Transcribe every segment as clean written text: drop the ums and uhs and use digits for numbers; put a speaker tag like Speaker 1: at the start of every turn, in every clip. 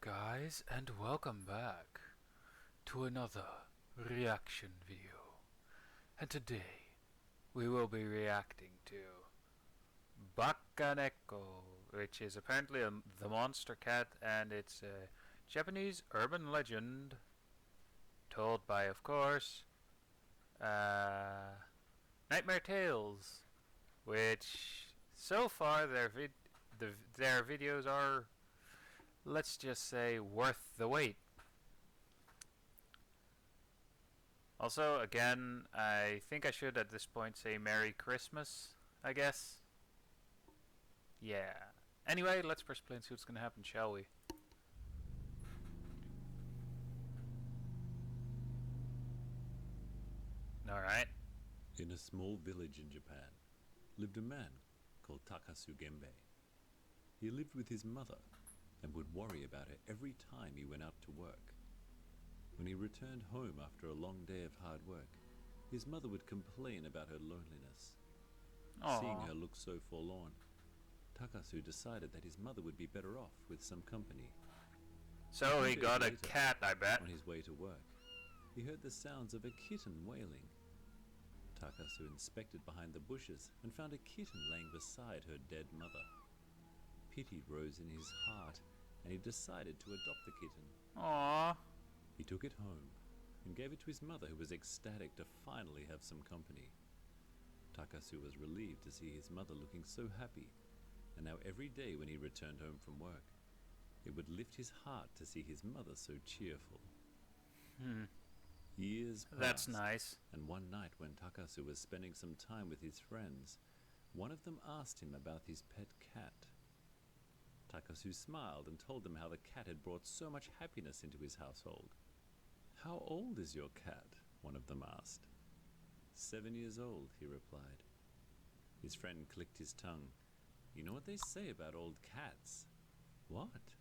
Speaker 1: there, guys, and welcome back to another reaction video. And today we will be reacting to BakeNeko, which is apparently the monster cat, and it's a Japanese urban legend told by, of course, Nightmare Tales, which so far their videos are, let's just say, worth the wait. Also, again, I think I should at this point say Merry Christmas, I guess. Yeah. Anyway, let's press play and see what's gonna happen, shall we? Alright.
Speaker 2: In a small village in Japan lived a man called Takasu Genbei. He lived with his mother and would worry about her every time he went out to work. When he returned home after a long day of hard work, his mother would complain about her loneliness.
Speaker 1: Aww.
Speaker 2: Seeing her look so forlorn, Takasu decided that his mother would be better off with some company.
Speaker 1: So he got a
Speaker 2: Later,
Speaker 1: cat, I bet.
Speaker 2: On his way to work, he heard the sounds of a kitten wailing. Takasu inspected behind the bushes and found a kitten laying beside her dead mother. Pity rose in his heart, and he decided to adopt the kitten.
Speaker 1: Aww.
Speaker 2: He took it home and gave it to his mother, who was ecstatic to finally have some company. Takasu was relieved to see his mother looking so happy, and now every day when he returned home from work, it would lift his heart to see his mother so cheerful. Years passed.
Speaker 1: That's nice.
Speaker 2: And one night when Takasu was spending some time with his friends, one of them asked him about his pet cat. Takasu smiled and told them how the cat had brought so much happiness into his household. "How old is your cat?" one of them asked. 7 years old, he replied. His friend clicked his tongue. "You know what they say about old cats?" "What?"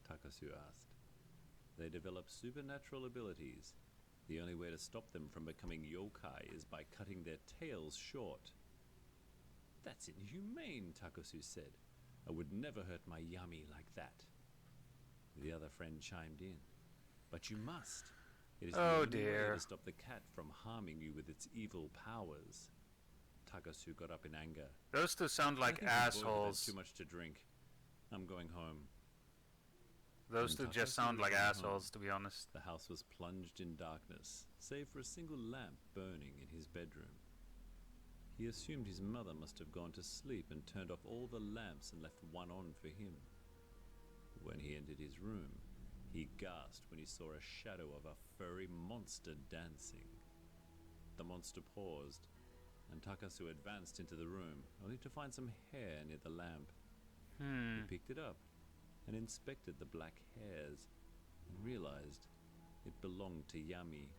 Speaker 2: Takasu asked. "They develop supernatural abilities. The only way to stop them from becoming yokai is by cutting their tails short." "That's inhumane," Takasu said. "I would never hurt my Yami like that." The other friend chimed in. "But you must. It is the only way to stop the cat from harming you with its evil powers." Takasu got up in anger.
Speaker 1: Those two sound like
Speaker 2: "I think you both have
Speaker 1: assholes.
Speaker 2: had too much to drink. I'm going home."
Speaker 1: Those two just sound like assholes, to be honest.
Speaker 2: The house was plunged in darkness, save for a single lamp burning in his bedroom. He assumed his mother must have gone to sleep and turned off all the lamps and left one on for him. When he entered his room, he gasped when he saw a shadow of a furry monster dancing. The monster paused, and Takasu advanced into the room, only to find some hair near the lamp. He picked it up and inspected the black hairs and realized it belonged to Yami.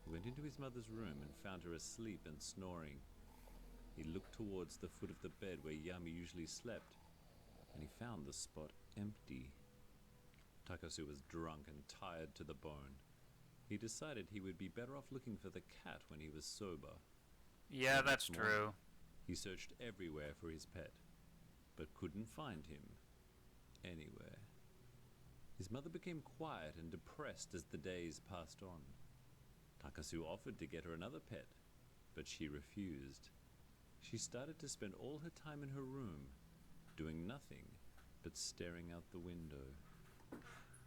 Speaker 2: He went into his mother's room and found her asleep and snoring. He looked towards the foot of the bed where Yami usually slept, and he found the spot empty. Takasu was drunk and tired to the bone. He decided he would be better off looking for the cat when he was sober.
Speaker 1: Yeah, that's true.
Speaker 2: He searched everywhere for his pet, but couldn't find him anywhere. His mother became quiet and depressed as the days passed on. Takasu offered to get her another pet, but she refused. She started to spend all her time in her room, doing nothing but staring out the window.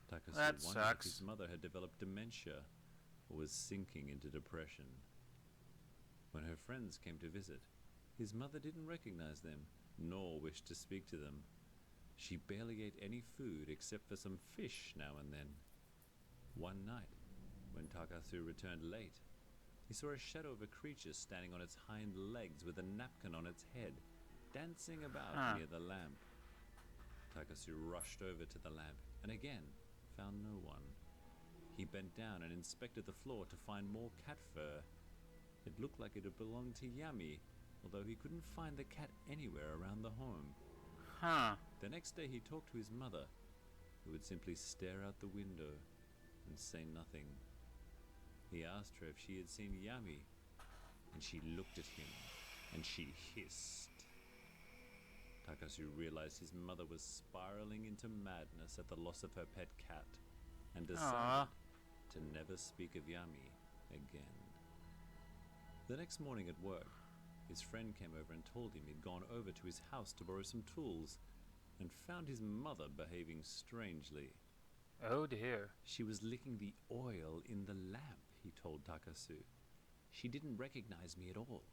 Speaker 2: Takasu wondered if his mother had developed dementia or was sinking into depression. When her friends came to visit, his mother didn't recognize them, nor wish to speak to them. She barely ate any food except for some fish now and then. One night, when Takasu returned late, he saw a shadow of a creature standing on its hind legs with a napkin on its head, dancing about near the lamp. Takasu rushed over to the lamp and again found no one. He bent down and inspected the floor to find more cat fur. It looked like it had belonged to Yami, although he couldn't find the cat anywhere around the home. The next day he talked to his mother, who would simply stare out the window and say nothing. He asked her if she had seen Yami, and she looked at him and she hissed. Takasu realized his mother was spiraling into madness at the loss of her pet cat and decided to never speak of Yami again. The next morning at work, his friend came over and told him he'd gone over to his house to borrow some tools and found his mother behaving strangely.
Speaker 1: Oh dear.
Speaker 2: She was licking the oil in the lamp, he told Takasu. She didn't recognize me at all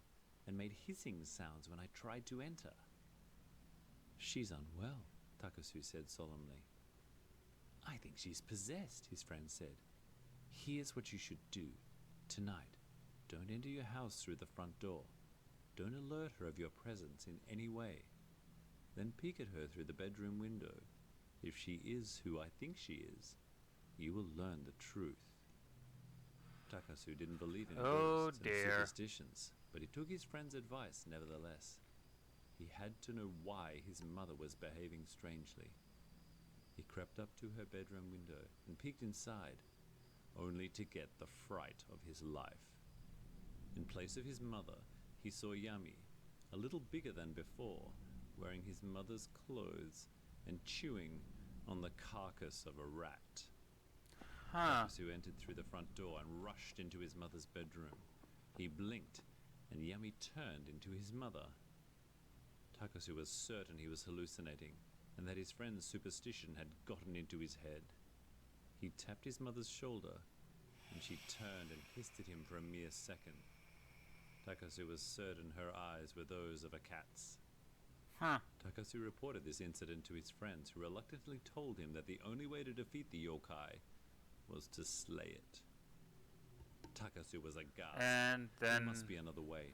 Speaker 2: and made hissing sounds when I tried to enter. She's unwell, Takasu said solemnly. I think she's possessed, his friend said. Here's what you should do. Tonight, don't enter your house through the front door. Don't alert her of your presence in any way. Then peek at her through the bedroom window. If she is who I think she is, you will learn the truth. Takasu didn't believe in ghosts and superstitions, but he took his friend's advice nevertheless. He had to know why his mother was behaving strangely. He crept up to her bedroom window and peeked inside, only to get the fright of his life. In place of his mother, he saw Yami, a little bigger than before, wearing his mother's clothes and chewing on the carcass of a rat. Takasu entered through the front door and rushed into his mother's bedroom. He blinked, and Yami turned into his mother. Takasu was certain he was hallucinating, and that his friend's superstition had gotten into his head. He tapped his mother's shoulder, and she turned and hissed at him for a mere second. Takasu was certain her eyes were those of a cat's. Takasu reported this incident to his friends, who reluctantly told him that the only way to defeat the yokai was to slay it. Takasu was aghast.
Speaker 1: And then...
Speaker 2: There must be another way.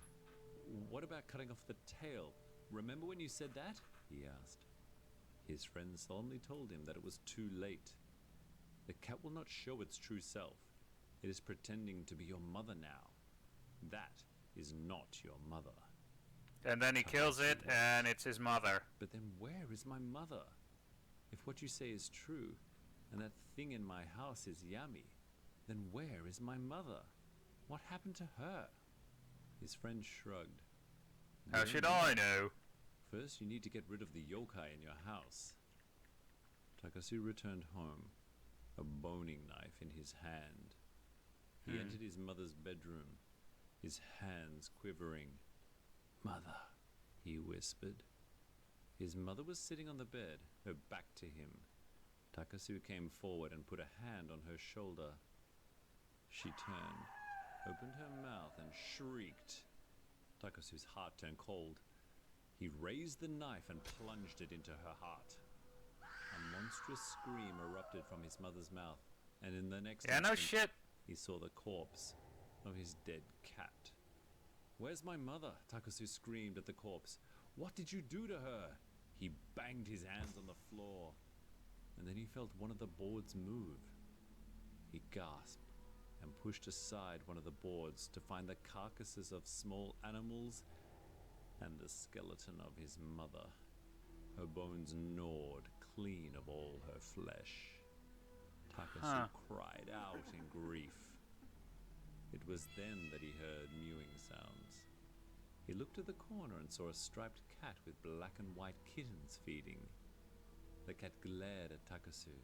Speaker 2: What about cutting off the tail? Remember when you said that? He asked. His friends solemnly told him that it was too late. The cat will not show its true self. It is pretending to be your mother now. That is not your mother.
Speaker 1: And then he kills it, and it's his mother.
Speaker 2: But then where is my mother? If what you say is true, and that thing in my house is Yami, then where is my mother? What happened to her? His friend shrugged.
Speaker 1: How should I know?
Speaker 2: First, you need to get rid of the yokai in your house. Takasu returned home, a boning knife in his hand. He entered his mother's bedroom, his hands quivering. Mother, he whispered. His mother was sitting on the bed, her back to him. Takasu came forward and put a hand on her shoulder. She turned, opened her mouth, and shrieked. Takasu's heart turned cold. He raised the knife and plunged it into her heart. A monstrous scream erupted from his mother's mouth, and in the next instant,
Speaker 1: no shit.
Speaker 2: He saw the corpse of his dead cat. Where's my mother? Takasu screamed at the corpse. What did you do to her? He banged his hands on the floor, and then he felt one of the boards move. He gasped and pushed aside one of the boards to find the carcasses of small animals and the skeleton of his mother. Her bones gnawed clean of all her flesh. Takasu cried out in grief. It was then that he heard mewing sounds. He looked at the corner and saw a striped cat with black and white kittens feeding. The cat glared at Takasu,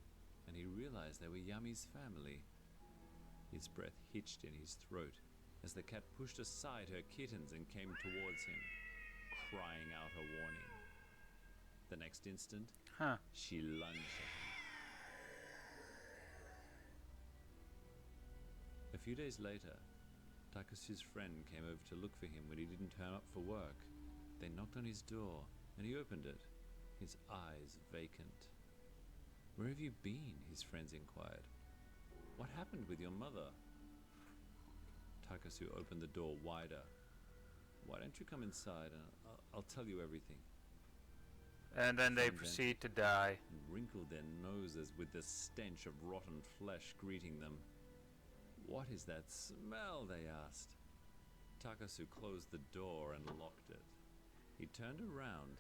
Speaker 2: and he realized they were Yami's family. His breath hitched in his throat as the cat pushed aside her kittens and came towards him, crying out a warning. The next instant, she lunged at him. A few days later, Takasu's friend came over to look for him when he didn't turn up for work. They knocked on his door, and he opened it, his eyes vacant. Where have you been? His friends inquired. What happened with your mother? Takasu opened the door wider. Why don't you come inside and I'll tell you everything.
Speaker 1: And then they proceed to die.
Speaker 2: And wrinkled their noses with the stench of rotten flesh greeting them. What is that smell? They asked. Takasu closed the door and locked it. He turned around,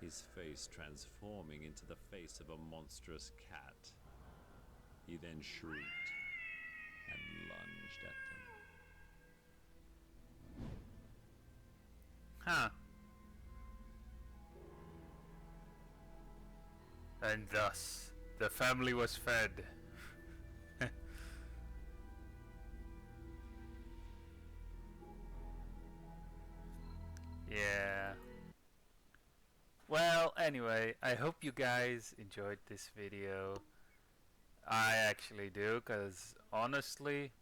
Speaker 2: his face transforming into the face of a monstrous cat. He then shrieked and lunged at them.
Speaker 1: And thus, the family was fed. Yeah. Well, anyway, I hope you guys enjoyed this video. I actually do, because honestly,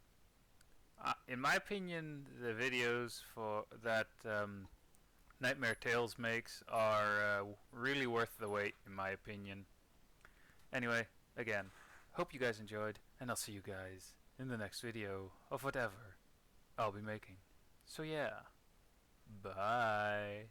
Speaker 1: in my opinion, the videos for that Nightmare Tales makes are really worth the wait, in my opinion. Anyway, again, hope you guys enjoyed, and I'll see you guys in the next video of whatever I'll be making. So yeah, bye.